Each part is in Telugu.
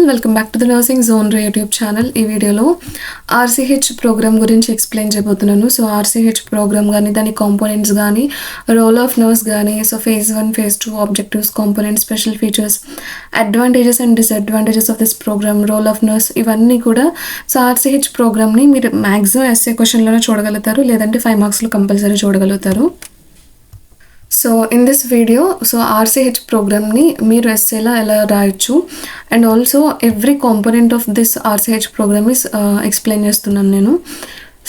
Welcome back to the nursing zone YouTube channel. ఈ వీడియోలో ఆర్సీహెచ్ ప్రోగ్రామ్ గురించి ఎక్స్ప్లెయిన్ చేయబోతున్నాను. సో ఆర్సీహెచ్ ప్రోగ్రామ్ కానీ దాని కాంపోనెంట్స్ కానీ రోల్ ఆఫ్ నర్స్ కానీ so phase 1 phase 2 objectives components special features advantages and disadvantages of this programme role of nurse ఇవన్నీ కూడా సో ఆర్సీహెచ్ ప్రోగ్రామ్ని మీరు మ్యాక్సిమం ఎస్ఏ క్వశ్చన్లోనే చూడగలుగుతారు, లేదంటే 5 మార్క్స్లో కంపల్సరీ చూడగలుగుతారు. So in this video so RCH ప్రోగ్రామ్ని మీరు ఎస్ఏలా ఎలా రాయొచ్చు and also every component of this RCH programme is explain చేస్తున్నాను నేను.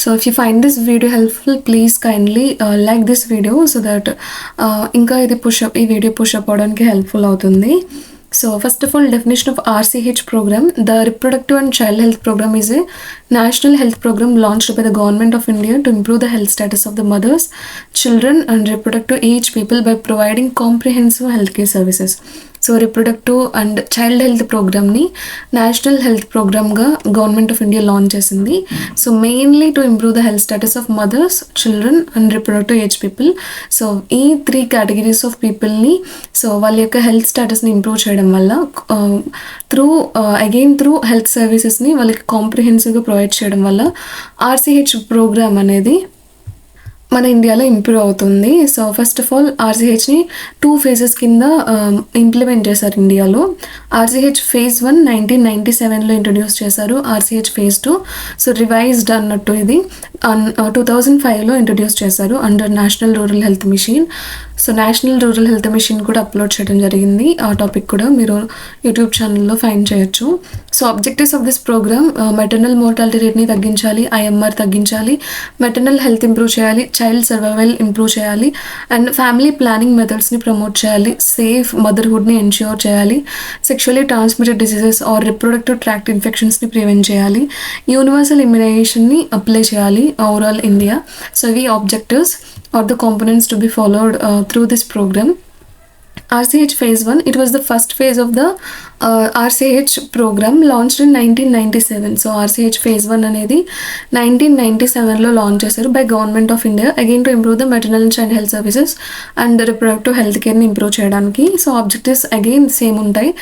So if you find this video helpful please kindly like this video so that ఇంకా ఈ వీడియో పుషప్ అవడానికి హెల్ప్ఫుల్ అవుతుంది. So first of all, definition of RCH program. The Reproductive and Child Health Program is a national health program launched by the Government of India to improve the health status of the mothers, children and reproductive age people by providing comprehensive healthcare services. So reproductive and child health ప్రోగ్రామ్ని నేషనల్ హెల్త్ ప్రోగ్రామ్గా గవర్నమెంట్ ఆఫ్ ఇండియా లాంచ్ చేసింది. So mainly to improve the health status of mothers, children and reproductive age people. So ఈ 3 కేటగిరీస్ ఆఫ్ పీపుల్ని సో వాళ్ళ యొక్క హెల్త్ స్టేటస్ని ఇంప్రూవ్ చేయడం వల్ల త్రూ హెల్త్ సర్వీసెస్ని వాళ్ళకి కాంప్రిహెన్సివ్గా ప్రొవైడ్ చేయడం వల్ల ఆర్సీహెచ్ ప్రోగ్రామ్ అనేది మన ఇండియాలో ఇంప్రూవ్ అవుతుంది. సో ఫస్ట్ ఆఫ్ ఆల్ ఆర్సీహెచ్ని 2 phases కింద ఇంప్లిమెంట్ చేశారు ఇండియాలో. ఆర్సీహెచ్ ఫేజ్ 1 1997లో ఇంట్రడ్యూస్ చేశారు. ఆర్సీహెచ్ ఫేజ్ 2 సో రివైజ్డ్ అన్నట్టు ఇది 2005లో ఇంట్రడ్యూస్ చేశారు under national rural health mission. So national rural health mission కూడా అప్లోడ్ చేయడం జరిగింది. ఆ టాపిక్ కూడా మీరు యూట్యూబ్ ఛానల్లో ఫైండ్ చేయొచ్చు. So objectives of this programme maternal mortality రేట్ని తగ్గించాలి, ఐఎంఆర్ తగ్గించాలి, మెటర్నల్ హెల్త్ ఇంప్రూవ్ చేయాలి, చైల్డ్ సర్వైవల్ ఇంప్రూవ్ చేయాలి అండ్ ఫ్యామిలీ ప్లానింగ్ మెథడ్స్ని ప్రమోట్ చేయాలి, సేఫ్ మదర్హుడ్ని ఎన్ష్యూర్ చేయాలి, sexually transmitted diseases or reproductive tract ఇన్ఫెక్షన్స్ని ప్రివెంట్ చేయాలి, యూనివర్సల్ ఇమ్యునైజేషన్ని అప్లై చేయాలి ఓవరాల్ ఇండియా. సో ఇవి objectives or the components to be followed through this program. RCH phase 1, it was the first phase of the RCH program launched in 1997. So RCH phase 1 అనేది 1997లో లాంచ్ చేశారు by government of India again to improve the maternal and child health services and reproductive health కేర్ని ఇంప్రూవ్ చేయడానికి. సో ఆబ్జెక్టివ్స్ అగైన్ సేమ్ ఉంటాయి.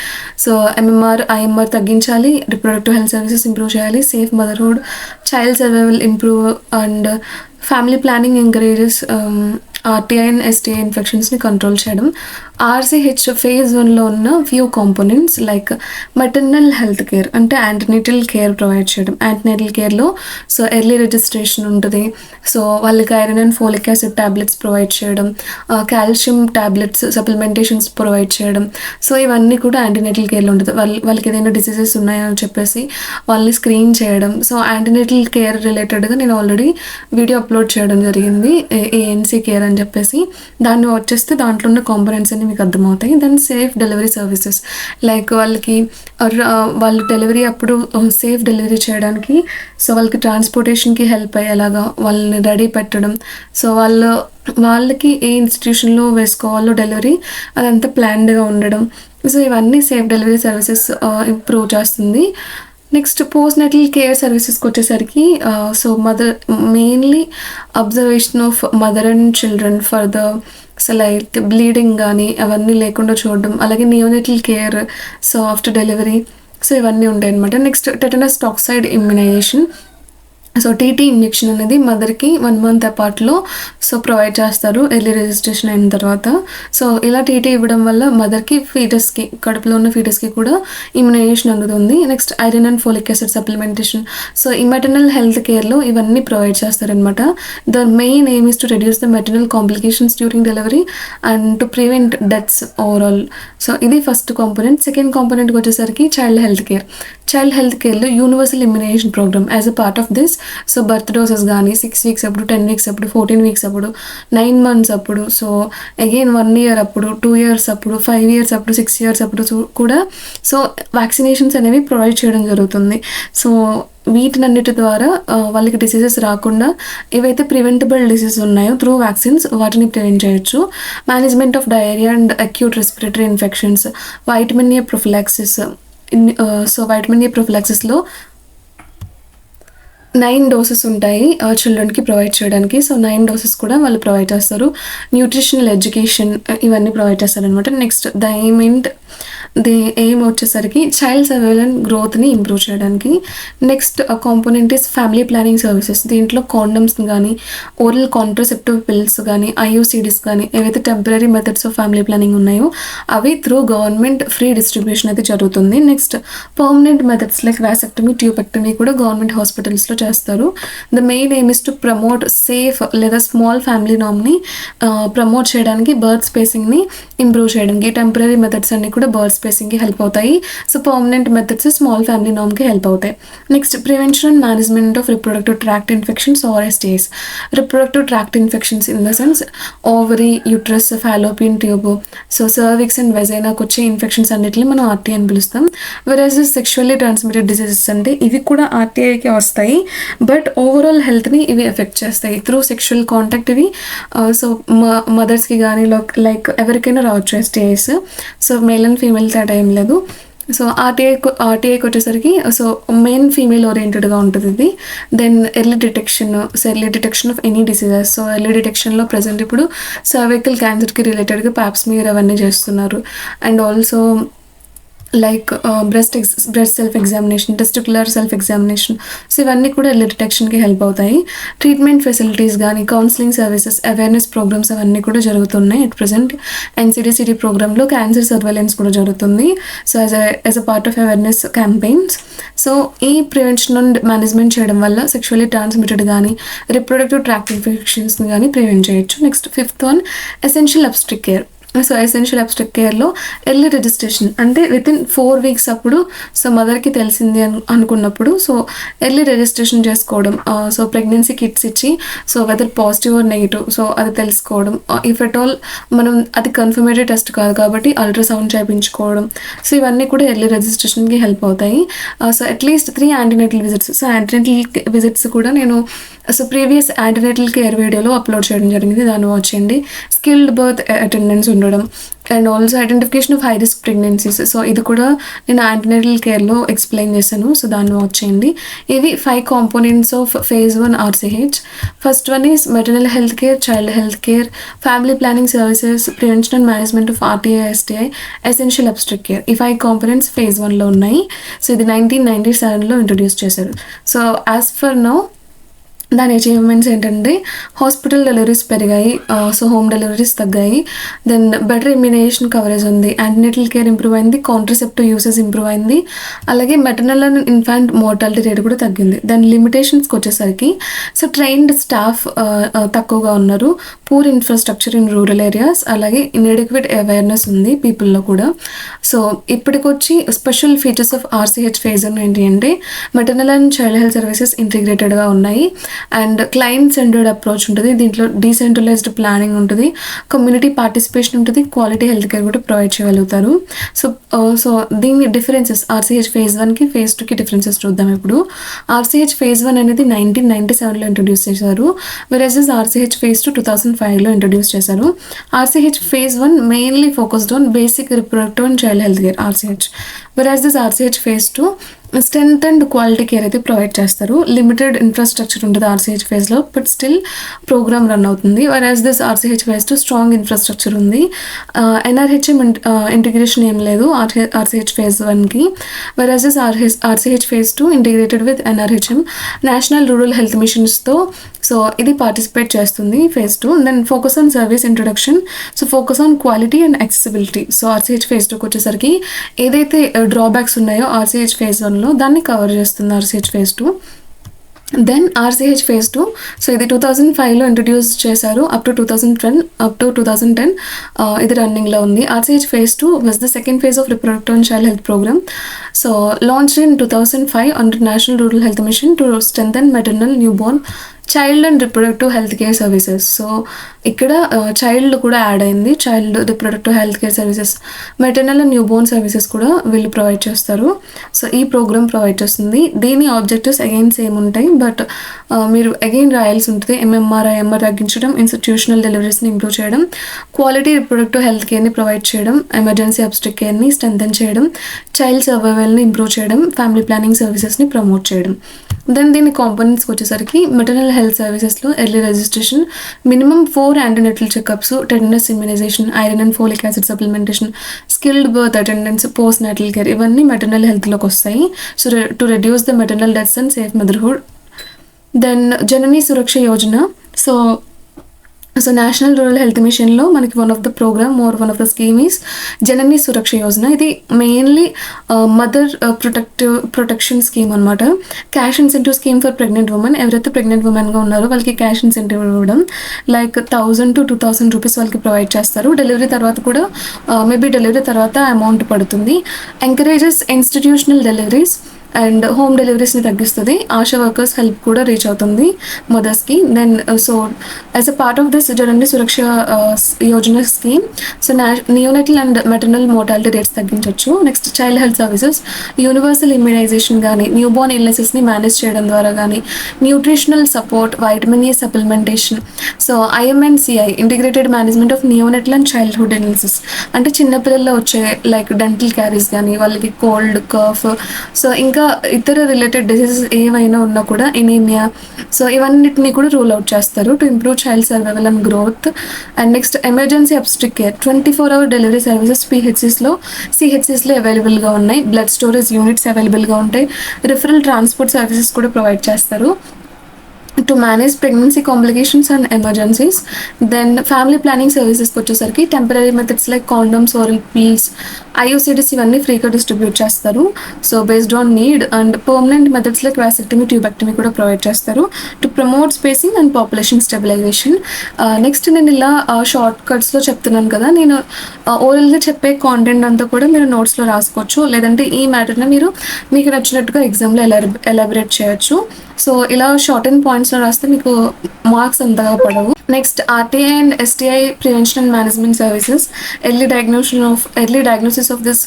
సో ఎంఎంఆర్ ఐఎంఆర్ తగ్గించాలి, రిప్రొడక్టివ్ హెల్త్ సర్వీసెస్ ఇంప్రూవ్ చేయాలి, safe motherhood, child survival improve and family planning encourages RTI and STI ఇన్ఫెక్షన్స్ని కంట్రోల్ చేయడం. ఆర్సీహెచ్ ఫేజ్ 1లో ఉన్న few components like maternal health care అంటే యాంటీనేటల్ కేర్ ప్రొవైడ్ చేయడం. యాంటీనేటల్ కేర్లో సో ఎర్లీ రిజిస్ట్రేషన్ ఉంటుంది. సో వాళ్ళకి iron and folic acid tablets provide చేయడం, కాల్షియం ట్యాబ్లెట్స్ సప్లిమెంటేషన్స్ ప్రొవైడ్ చేయడం. సో ఇవన్నీ కూడా యాంటీనేటల్ కేర్లో ఉంటుంది. వాళ్ళకి ఏదైనా డిసీజెస్ ఉన్నాయని చెప్పేసి వాళ్ళని స్క్రీన్ చేయడం. సో యాంటీనేటల్ కేర్ రిలేటెడ్గా నేను ఆల్రెడీ వీడియో అప్లోడ్ చేయడం జరిగింది, ఏఎన్సీ కేర్ అని చెప్పేసి. దాన్ని వచ్చేస్తే దాంట్లో ఉన్న కాంపోనెంట్స్ అన్ని మీకు అర్థమవుతాయి. Then safe delivery services like వాళ్ళు డెలివరీ అప్పుడు సేఫ్ డెలివరీ చేయడానికి సో వాళ్ళకి ట్రాన్స్పోర్టేషన్కి హెల్ప్ అయ్యేలాగా వాళ్ళని రెడీ పెట్టడం. సో వాళ్ళకి ఏ ఇన్స్టిట్యూషన్లో వేసుకోవాలో డెలివరీ అదంతా ప్లాన్డ్గా ఉండడం. సో ఇవన్నీ సేఫ్ డెలివరీ సర్వీసెస్ ఇంప్రూవ్ చేస్తుంది. నెక్స్ట్ పోస్ట్ నెటల్ కేర్ సర్వీసెస్కి వచ్చేసరికి so mainly observation of mother and children for the so like bleeding కానీ అవన్నీ లేకుండా చూడడం, అలాగే neonatal care so after delivery. So ఇవన్నీ ఉంటాయి అనమాట. Next tetanus toxoid immunisation. So TT injection అనేది మదర్కి 1 month అపార్ట్లో సో ప్రొవైడ్ చేస్తారు ఎర్లీ రిజిస్ట్రేషన్ అయిన తర్వాత. సో ఇలా టీటీ ఇవ్వడం వల్ల మదర్కి ఫీటస్కి కడుపులో ఉన్న ఫీటస్కి కూడా ఇమ్యునైజేషన్ అందుతుంది. Next iron and folic acid supplementation. So ఈ మెటర్నల్ హెల్త్ కేర్లో ఇవన్నీ ప్రొవైడ్ చేస్తారనమాట. The main aim is to reduce the maternal complications during delivery and to prevent deaths overall. So ఇది ఫస్ట్ కాంపోనెంట్. సెకండ్ కాంపోనెంట్కి వచ్చేసరికి child health care. Child health కేర్లో universal immunisation programme as a part of this. So birth doses కానీ 6 weeks అప్పుడు, 10 weeks అప్పుడు, 14 weeks అప్పుడు, 9 months అప్పుడు, సో అగైన్ 1 year అప్పుడు, 2 years అప్పుడు, 5 years అప్పుడు, 6 years అప్పుడు కూడా సో వ్యాక్సినేషన్స్ అనేవి ప్రొవైడ్ చేయడం జరుగుతుంది. సో వీటినన్నిటి ద్వారా వాళ్ళకి డిసీజెస్ రాకుండా ఏవైతే ప్రివెంటబుల్ డిసీజెస్ ఉన్నాయో త్రూ వ్యాక్సిన్స్ వాటిని ప్రివెంట్ చేయొచ్చు. Management of diarrhoea and acute respiratory infections, vitamin A prophylaxis. So vitamin A ప్రొఫిలాక్సిస్లో 9 doses ఉంటాయి చిల్డ్రన్కి ప్రొవైడ్ చేయడానికి. సో 9 doses కూడా వాళ్ళు ప్రొవైడ్ చేస్తారు. న్యూట్రిషనల్ ఎడ్యుకేషన్ ఇవన్నీ ప్రొవైడ్ చేస్తారనమాట. నెక్స్ట్ ఎయిమ్ వచ్చేసరికి చైల్డ్ సర్వైవల్ అండ్ గ్రోత్ని ఇంప్రూవ్ చేయడానికి. Next component is family planning services. దీంట్లో కాండమ్స్ కానీ, ఓరల్ కాంట్రసెప్టివ్ పిల్స్ కానీ, ఐయుసిడీస్ కానీ, ఏవైతే temporary methods of family planning ఉన్నాయో అవి త్రూ గవర్నమెంట్ ఫ్రీ డిస్ట్రిబ్యూషన్ అయితే జరుగుతుంది. Next permanent methods like vasectomy, tubectomy కూడా గవర్నమెంట్ హాస్పిటల్స్లో చేస్తారు. The main aim is to promote safe లేదా స్మాల్ ఫ్యామిలీ నామ్ని ప్రమోట్ చేయడానికి, బర్త్ స్పేసింగ్ని ఇంప్రూవ్ చేయడానికి. టెంపరీ మెథడ్స్ అన్ని కూడా బర్త్ స్పేసింగ్కి హెల్ప్ అవుతాయి. So permanent methods small family నామ్కి హెల్ప్ అవుతాయి. Next prevention and management of reproductive tract infections or STIs. Reproductive tract infections in the sense ovary, uterus, fallopian tube, so cervix and వెజైనాకు వచ్చే ఇన్ఫెక్షన్స్ అన్నిటిని మనం ఆర్టీఐ అని పిలుస్తాం. వెరాజ్ సెక్షువల్లీ ట్రాన్స్మిటెడ్ డిసీజెస్ అంటే ఇవి కూడా ఆర్టీఐకి వస్తాయి, బట్ ఓవరాల్ హెల్త్ని ఇవి ఎఫెక్ట్ చేస్తాయి త్రూ సెక్షువల్ కాంటాక్ట్. ఇవి సో మదర్స్కి కానీ లైక్ ఎవరికైనా రావచ్చు ఎస్టీఐస్. సో మేల్ అండ్ ఫీమేల్ తేడా ఏం లేదు. సో ఆర్టీఐకి వచ్చేసరికి సో మెయిన్ ఫీమేల్ ఓరియంటెడ్గా ఉంటుంది ఇది. Then early detection of any diseases. So early డిటెక్షన్లో ప్రజెంట్ ఇప్పుడు సర్వైకల్ క్యాన్సర్కి రిలేటెడ్గా ప్యాప్స్మియర్ అవన్నీ చేస్తున్నారు. And also like breast self examination, testicular self examination. So ఇవన్నీ కూడా ఎర్లీ డిటెక్షన్కి హెల్ప్ అవుతాయి. ట్రీట్మెంట్ ఫెసిలిటీస్ కానీ, కౌన్సిలింగ్ సర్వీసెస్, అవేర్నెస్ ప్రోగ్రామ్స్ అవన్నీ కూడా జరుగుతున్నాయి. అట్ ప్రజెంట్ ఎన్సిడిసిడి ప్రోగ్రాంలో క్యాన్సర్ సర్వేలెన్స్ కూడా జరుగుతుంది. So as a part of awareness campaigns. So ఈ ప్రివెన్షన్ అండ్ మేనేజ్మెంట్ చేయడం వల్ల సెక్షువల్లీ ట్రాన్స్మిటెడ్ కానీ, రిప్రొడక్టివ్ ట్రాక్ట్ ఇన్ఫెక్షన్స్ని కానీ ప్రివెంట్ చేయొచ్చు. Next fifth one essential obstetric care. So essential obstetric కేర్లో ఎర్లీ రిజిస్ట్రేషన్ అంటే వితిన్ 4 weeks అప్పుడు సో మదర్కి తెలిసింది అనుకున్నప్పుడు సో ఎర్లీ రిజిస్ట్రేషన్ చేసుకోవడం. సో ప్రెగ్నెన్సీ కిట్స్ ఇచ్చి so whether positive or negative so అది తెలుసుకోవడం. ఇఫ్ ఎట్ ఆల్ మనం అది కన్ఫర్మేటరీ టెస్ట్ కాదు కాబట్టి అల్ట్రాసౌండ్ చేయించుకోవడం. సో ఇవన్నీ కూడా ఎర్లీ రిజిస్ట్రేషన్కి హెల్ప్ అవుతాయి. So at least 3 antenatal visits. So antenatal visits కూడా నేను సో ప్రీవియస్ యాంటీనేటల్ కేర్ వీడియోలో అప్లోడ్ చేయడం జరిగింది, దాన్ని వాచ్ చేయండి. స్కిల్డ్ బర్త్ అటెండెన్స్ ఉండడం and also identification of high risk pregnancies. So ఇది కూడా నేను యాంటీనేటల్ కేర్లో ఎక్స్ప్లెయిన్ చేశాను, సో దాన్ని వాచ్ చేయండి. ఇవి 5 components of phase 1 RCH. First one is maternal health care, child health care, family planning services, prevention and management of RTI, STI, essential obstetric care. ఈ 5 కాంపోనెంట్స్ phase 1లో ఉన్నాయి. సో ఇది 1997లో ఇంట్రొడ్యూస్ చేశారు. సో యాజ్ ఫర్ నౌ దాని అచీవ్మెంట్స్ ఏంటంటే హాస్పిటల్ డెలివరీస్ పెరిగాయి, సో హోమ్ డెలివరీస్ తగ్గాయి. దెన్ బెటర్ ఇమ్యునైజేషన్ కవరేజ్ ఉంది, యాంటీనేటల్ కేర్ ఇంప్రూవ్ అయింది, కాంట్రసెప్టివ్ యూసెస్ ఇంప్రూవ్ అయింది, అలాగే maternal and infant mortality rate కూడా తగ్గింది. దాని లిమిటేషన్స్కి వచ్చేసరికి సో ట్రైన్డ్ స్టాఫ్ తక్కువగా ఉన్నారు, poor infrastructure in rural areas, అలాగే ఇన్ఎడిక్వేట్ అవేర్నెస్ ఉంది పీపుల్లో కూడా. సో ఇప్పటికొచ్చి special features of RCH phase 1 ఏంటి అంటే maternal and child health services ఇంటిగ్రేటెడ్గా ఉన్నాయి అండ్ క్లయింట్ సెంటర్డ్ అప్రోచ్ ఉంటుంది. దీంట్లో డీసెంట్రలైజ్డ్ ప్లానింగ్ ఉంటుంది, కమ్యూనిటీ పార్టిసిపేషన్ ఉంటుంది, క్వాలిటీ హెల్త్ కేర్ కూడా ప్రొవైడ్ చేయగలుగుతారు. సో దీని డిఫరెన్సెస్ RCH phase 1కి phase 2కి డిఫరెన్సెస్ చూద్దాం. ఇప్పుడు RCH phase 1 అనేది 1997లో ఇంట్రొడ్యూస్ చేశారు, వెరస్ RCH phase 2 2005లో ఇంట్రొడ్యూస్ చేశారు. RCH phase 1 mainly focused on basic reproductive and child health care RCH, versus RCH phase 2 strength and quality care అయితే ప్రొవైడ్ చేస్తారు. లిమిటెడ్ ఇన్ఫ్రాస్ట్రక్చర్ ఉంటుంది RCH phase-లో, బట్ స్టిల్ ప్రోగ్రామ్ రన్ అవుతుంది. Versus this RCH phase 2 strong infrastructure ఉంది. NRHM ఇంటిగ్రేషన్ ఏం లేదు RCH phase 1కి, versus this RCH phase 2 integrated with NRHM, national rural health మిషన్స్తో సో ఇది పార్టిసిపేట్ చేస్తుంది phase 2. Then focus on service introduction, so focus on quality and accessibility. So RCH phase 2కి వచ్చేసరికి ఏదైతే డ్రాబ్యాక్స్ ఉన్నాయో RCH phase 1లో దాన్ని కవర్ చేస్తుంది RCH phase 2. Then RCH phase 2 so ఇది 2005లో ఇంట్రొడ్యూస్ చేశారు, అప్ టు 2010 ఇది రన్నింగ్లో ఉంది. RCH phase 2 was the second phase of reproductive and child health programme. So launched in 2005 under national rural health mission to strengthen maternal, newborn, child and reproductive health care services. So ఇక్కడ చైల్డ్ కూడా యాడ్ అయింది, child reproductive health care services, maternal and newborn services కూడా వీళ్ళు ప్రొవైడ్ చేస్తారు. సో ఈ ప్రోగ్రామ్ ప్రొవైడ్ చేస్తుంది. దీని ఆబ్జెక్టివ్స్ అగైన్ సేమ్ ఉంటాయి, బట్ మీరు అగైన్ రాయాల్సి ఉంటుంది. MR తగ్గించడం, ఇన్స్టిట్యూషనల్ డెలివరీస్ని ఇంప్రూవ్ చేయడం, క్వాలిటీ రిప్రొడక్టివ్ హెల్త్ కేర్ని ప్రొవైడ్ చేయడం, ఎమర్జెన్సీ అబ్స్ట్రిక్ కేర్ని స్ట్రెంథెన్ చేయడం, చైల్డ్ సర్వైవల్ని ఇంప్రూవ్ చేయడం, ఫ్యామిలీ ప్లానింగ్ సర్వీసెస్ని ప్రమోట్ చేయడం. దెన్ దీని కాంపోనెంట్స్కి వచ్చేసరికి మెటర్నల్ హెల్త్ సర్వీసెస్లో early registration, minimum 4 antenatal checkups, tetanus immunisation, iron and folic acid supplementation, skilled birth attendance, postnatal care, ఇవన్నీ మెటర్నల్ హెల్త్లోకి వస్తాయి. So to reduce the maternal deaths and safe motherhood. Then Janani Suraksha Yojana. So national rural health మిషన్లో మనకి one of the scheme is Janani Suraksha Yojana. ఇది మెయిన్లీ మదర్ ప్రొటెక్షన్ స్కీమ్ అనమాట. Cash incentive scheme for pregnant women. ఎవరైతే ప్రెగ్నెంట్ ఉమెన్గా ఉన్నారో వాళ్ళకి క్యాష్ ఇన్సెంటివ్ ఇవ్వడం, లైక్ 1000 to 2000 రూపీస్ వాళ్ళకి ప్రొవైడ్ చేస్తారు. డెలివరీ తర్వాత కూడా మేబీ డెలివరీ తర్వాత అమౌంట్ పడుతుంది. Encourages institutional deliveries and home డెలివరీస్ని తగ్గిస్తుంది. ఆశా వర్కర్స్ హెల్ప్ కూడా రీచ్ అవుతుంది మదర్స్కి. Then so as a part of this Janani Suraksha Yojana scheme, so neonatal and maternal mortality rates తగ్గించవచ్చు. Next child health services, universal immunisation కానీ, న్యూ బోర్న్ ఇల్నెసెస్ని మేనేజ్ చేయడం ద్వారా కానీ, nutritional support, vitamin A supplementation. So IMNCI integrated management of neonatal and childhood illnesses, అంటే చిన్నపిల్లల్లో వచ్చే లైక్ డెంటల్ క్యారీస్ కానీ, వాళ్ళకి కోల్డ్, కఫ్, సో ఇంకా ఇతర రిలేటెడ్ డిసీజెస్ ఏవైనా ఉన్నా కూడా, ఎనీమియా, సో ఇవన్నిటిని కూడా రూల్ అవుట్ చేస్తారు to improve child survival and growth. And next emergency obstetric care, 24 hour delivery services PHCస్లో, CHCస్లో అవైలబుల్గా ఉన్నాయి. బ్లడ్ స్టోరేజ్ యూనిట్స్ అవైలబుల్గా ఉంటాయి. రిఫరల్ ట్రాన్స్పోర్ట్ సర్వీసెస్ కూడా ప్రొవైడ్ చేస్తారు to manage pregnancy complications and emergencies. Then family planning సర్వీసెస్కి వచ్చేసరికి temporary methods like condoms, oral pills, IUCDs ఇవన్నీ ఫ్రీగా డిస్ట్రిబ్యూట్ చేస్తారు. So based on need. And permanent methods like vasectomy, tubectomy కూడా ప్రొవైడ్ చేస్తారు to promote spacing and population stabilisation. Next నేను ఇలా షార్ట్ కట్స్లో చెప్తున్నాను కదా, నేను ఓరల్గా చెప్పే కాంటెంట్ అంతా కూడా మీరు నోట్స్లో రాసుకోవచ్చు, లేదంటే ఈ మ్యాటర్ని మీరు మీకు నచ్చినట్టుగా ఎగ్జామ్లో ఎలాబరేట్ చేయొచ్చు. సో ఇలా షార్ట్ అండ్ పాయింట్స్లో రాస్తే మీకు మార్క్స్ అంతగా పడవు. Next RTI and STI prevention and management services, early diagnosis of this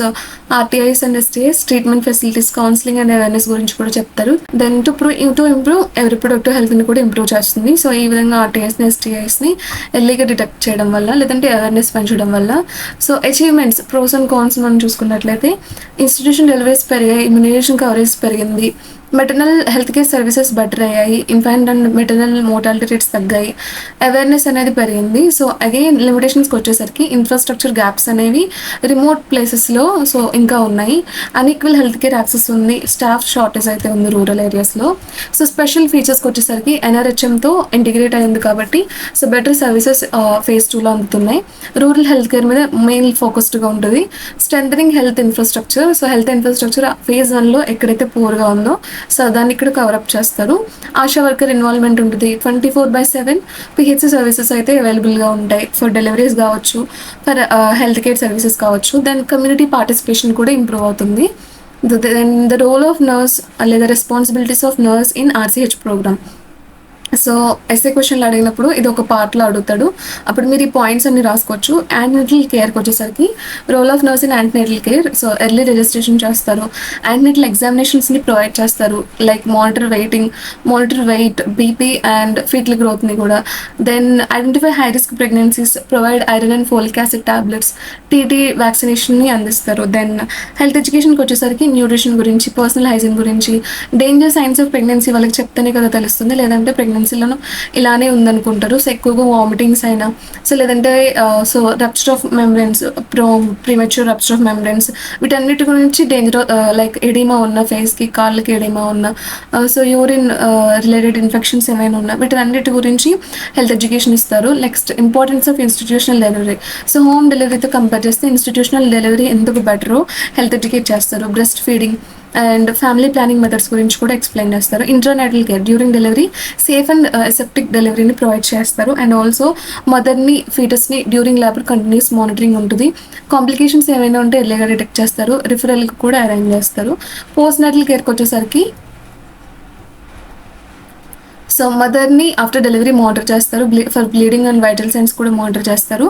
RTIs and STIs, treatment facilities, counselling and awareness గురించి కూడా చెప్తారు. దెన్ టు ఇంప్రూవ్ రిప్రొడక్టివ్ హెల్త్ని కూడా ఇంప్రూవ్ చేస్తుంది. సో ఈ విధంగా RTIsని, STIsని ఎర్లీగా డిటెక్ట్ చేయడం వల్ల, లేదంటే అవేర్నెస్ పెంచడం వల్ల. So achievements, pros and cons మనం చూసుకున్నట్లయితే, ఇన్స్టిట్యూషన్ డెలివరీస్ పెరిగాయి, ఇమ్యునైజేషన్ కవరేజ్ పెరిగింది, maternal health care services better అయ్యాయి, infant and maternal mortality rates తగ్గాయి, అవేర్నెస్ అనేది పెరిగింది. సో అగైన్ లిమిటేషన్స్కి వచ్చేసరికి ఇన్ఫ్రాస్ట్రక్చర్ గ్యాప్స్ అనేవి రిమోట్ ప్లేసెస్లో సో ఇంకా ఉన్నాయి. అన్ఈక్వల్ హెల్త్ కేర్ యాక్సెస్ ఉంది, స్టాఫ్ షార్టేజ్ అయితే ఉంది రూరల్ ఏరియాస్లో. సో స్పెషల్ ఫీచర్స్కి వచ్చేసరికి NRHMతో ఇంటిగ్రేట్ అయింది కాబట్టి సో బెటర్ సర్వీసెస్ phase 2లో అందుతున్నాయి. రూరల్ హెల్త్ కేర్ మీద మెయిన్ ఫోకస్డ్గా ఉంటుంది. Strengthening health infrastructure, so health infrastructure phase 1లో ఎక్కడైతే పూర్గా ఉందో సో దాన్ని ఇక్కడ కవరప్ చేస్తారు. ఆశా వర్కర్ ఇన్వాల్వ్మెంట్ ఉంటుంది. 24/7 PHC సర్వీసెస్ అయితే అవైలబుల్గా ఉంటాయి ఫర్ డెలివరీస్ కావచ్చు, ఫర్ హెల్త్ కేర్ సర్వీసెస్ కావచ్చు. దెన్ కమ్యూనిటీ పార్టిసిపేషన్ కూడా ఇంప్రూవ్ అవుతుంది. Then the role of nurse లేదా responsibilities of nurse in RCH programme. So SA క్వశ్చన్లు అడిగినప్పుడు ఇది ఒక పార్ట్లో అడుగుతాడు, అప్పుడు మీరు ఈ పాయింట్స్ అన్ని రాసుకోవచ్చు. యాంటీనేటల్ కేర్కి వచ్చేసరికి role of nurse in antenatal care, so early registration చేస్తారు, యాంటీనేటల్ ఎగ్జామినేషన్స్ని ప్రొవైడ్ చేస్తారు, like monitor weight, BP and fetal గ్రోత్ని కూడా. Then identify high risk pregnancies, provide iron and folic acid tablets, TT వ్యాక్సినేషన్ని అందిస్తారు. దెన్ హెల్త్ ఎడ్యుకేషన్కి వచ్చేసరికి న్యూట్రిషన్ గురించి, పర్సనల్ హైజీన్ గురించి, డేంజర్ సైన్స్ ఆఫ్ ప్రెగ్నెన్సీ వాళ్ళకి చెప్తేనే కదా తెలుస్తుంది, లేదంటే ప్రెగ్నెన్సీలో ఇలానే ఉందనుకుంటారు. సో ఎక్కువగా వామిటింగ్స్ అయినా, సో లేదంటే so rupture of మెమ్బ్రెన్స్, premature rupture of మెమ్బ్రెన్స్, వీటన్నిటి గురించి డేంజర్ లైక్ ఎడిమా ఉన్న ఫేస్కి, కాళ్ళకి ఎడిమా ఉన్న, సో యూరిన్ రిలేటెడ్ ఇన్ఫెక్షన్స్ ఏమైనా ఉన్నా వీటన్నిటి గురించి హెల్త్ ఎడ్యుకేషన్ ఇస్తారు. Next importance of institutional delivery, so home డెలివరీతో కంపేర్ చేస్తే ఇన్స్టిట్యూషనల్ డెలివరీ ఎందుకు బెటరో హెల్త్ ఎడ్యుకేట్ చేస్తారు. Breast feeding and family planning methods గురించి కూడా ఎక్స్ప్లెయిన్ చేస్తారు. Intranatal care, during delivery safe and aseptic డెలివరీని ప్రొవైడ్ చేస్తారు. అండ్ ఆల్సో మదర్ని, ఫీటస్ని డ్యూరింగ్ లేబర్ కంటిన్యూస్ మానిటరింగ్ ఉంటుంది. కాంప్లికేషన్స్ ఏమైనా ఉంటే ఎర్లీగా డిటెక్ట్ చేస్తారు, రిఫరల్కి కూడా అరేంజ్ చేస్తారు. పోస్ట్ నాటల్ కేర్కి వచ్చేసరికి సో మదర్ని ఆఫ్టర్ డెలివరీ మానిటర్ చేస్తారు, for bleeding and vital signs కూడా మానిటర్ చేస్తారు.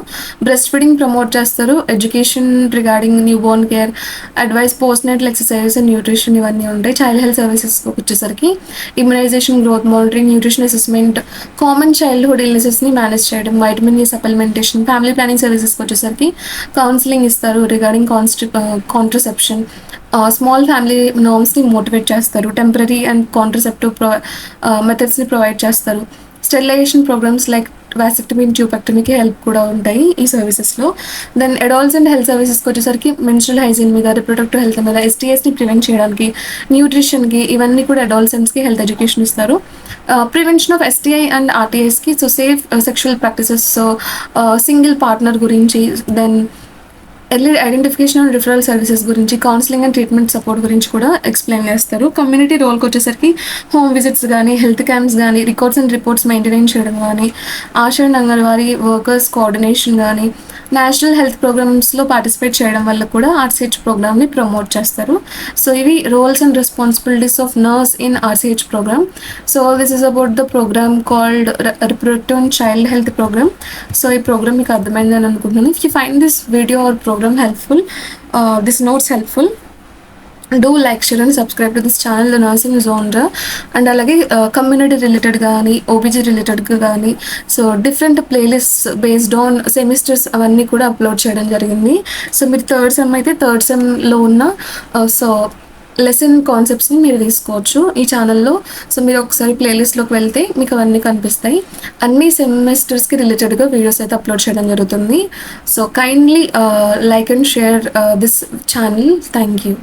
బ్రెస్ట్ ఫీడింగ్ ప్రమోట్ చేస్తారు. Education regarding newborn care, advice, postnatal exercises and nutrition ఇవన్నీ ఉంటాయి. చైల్డ్ హెల్త్ సర్వీసెస్కి వచ్చేసరికి immunisation, growth monitoring, nutrition assessment, common childhood ఇల్నెసెస్ని మేనేజ్ చేయడం, vitamin A supplementation. Family planning సర్వీసెస్కి వచ్చేసరికి కౌన్సిలింగ్ ఇస్తారు రిగార్డింగ్ కాంట్రసెప్షన్, స్మాల్ ఫ్యామిలీ నార్మ్స్ని మోటివేట్ చేస్తారు, టెంపరీ అండ్ కాంట్రసెప్టివ్ మెథడ్స్ని ప్రొవైడ్ చేస్తారు. స్టెరిలైజేషన్ ప్రోగ్రామ్స్ లైక్ వాసెక్టమీ, ట్యూబెక్టమీకి హెల్ప్ కూడా ఉంటాయి ఈ సర్వీసెస్లో. దెన్ అడాల్ట్స్ అండ్ హెల్త్ సర్వీసెస్కి వచ్చేసరికి మెన్స్ట్రల్ హైజీన్ మీద, రిప్రొడక్టివ్ హెల్త్ మీద, ఎస్టీఎస్ని ప్రివెంట్ చేయడానికి, న్యూట్రిషన్కి, ఇవన్నీ కూడా అడాల్సెంట్స్కి హెల్త్ ఎడ్యుకేషన్ ఇస్తారు. ప్రివెన్షన్ ఆఫ్ ఎస్టీఐ అండ్ ఆర్టీఐస్కి, so safe sexual practices, so single partner గురించి, then early identification and referral services గురించి, కౌన్సిలింగ్ అండ్ ట్రీట్మెంట్ సపోర్ట్ గురించి కూడా ఎక్స్ప్లెయిన్ చేస్తారు. కమ్యూనిటీ రోల్కి వచ్చేసరికి హోమ్ విజిట్స్ కానీ, హెల్త్ క్యాంప్స్ కానీ, రికార్డ్స్ అండ్ రిపోర్ట్స్ మెయింటైన్ చేయడం కానీ, ASHA and anganwadi workers coordination కానీ, నేషనల్ హెల్త్ ప్రోగ్రామ్స్లో పార్టిసిపేట్ చేయడం వల్ల కూడా ఆర్సీహెచ్ ప్రోగ్రామ్ని ప్రమోట్ చేస్తారు. సో ఇవి roles and responsibilities of nurse in RCH programme. So this is about the programme called reproductive and child health programme. So ఈ ప్రోగ్రామ్ మీకు అర్థమైందని అనుకుంటున్నాను. If you find this video or programme helpful, this notes helpful, do like, share and subscribe to this channel, the nursing genre. And అలాగే కమ్యూనిటీ రిలేటెడ్ కానీ, ఓబీజీ రిలేటెడ్గా కానీ, so different playlist based on semesters అవన్నీ కూడా అప్లోడ్ చేయడం జరిగింది. సో మీరు థర్డ్ సెమ్ అయితే థర్డ్ సెమ్లో ఉన్న సో లెసన్ కాన్సెప్ట్స్ని మీరు తీసుకోవచ్చు ఈ ఛానల్లో. సో మీరు ఒకసారి ప్లేలిస్ట్లోకి వెళ్తే మీకు అవన్నీ కనిపిస్తాయి. అన్ని సెమిస్టర్స్కి రిలేటెడ్గా వీడియోస్ అయితే అప్లోడ్ చేయడం జరుగుతుంది. So kindly like and share this channel. Thank you.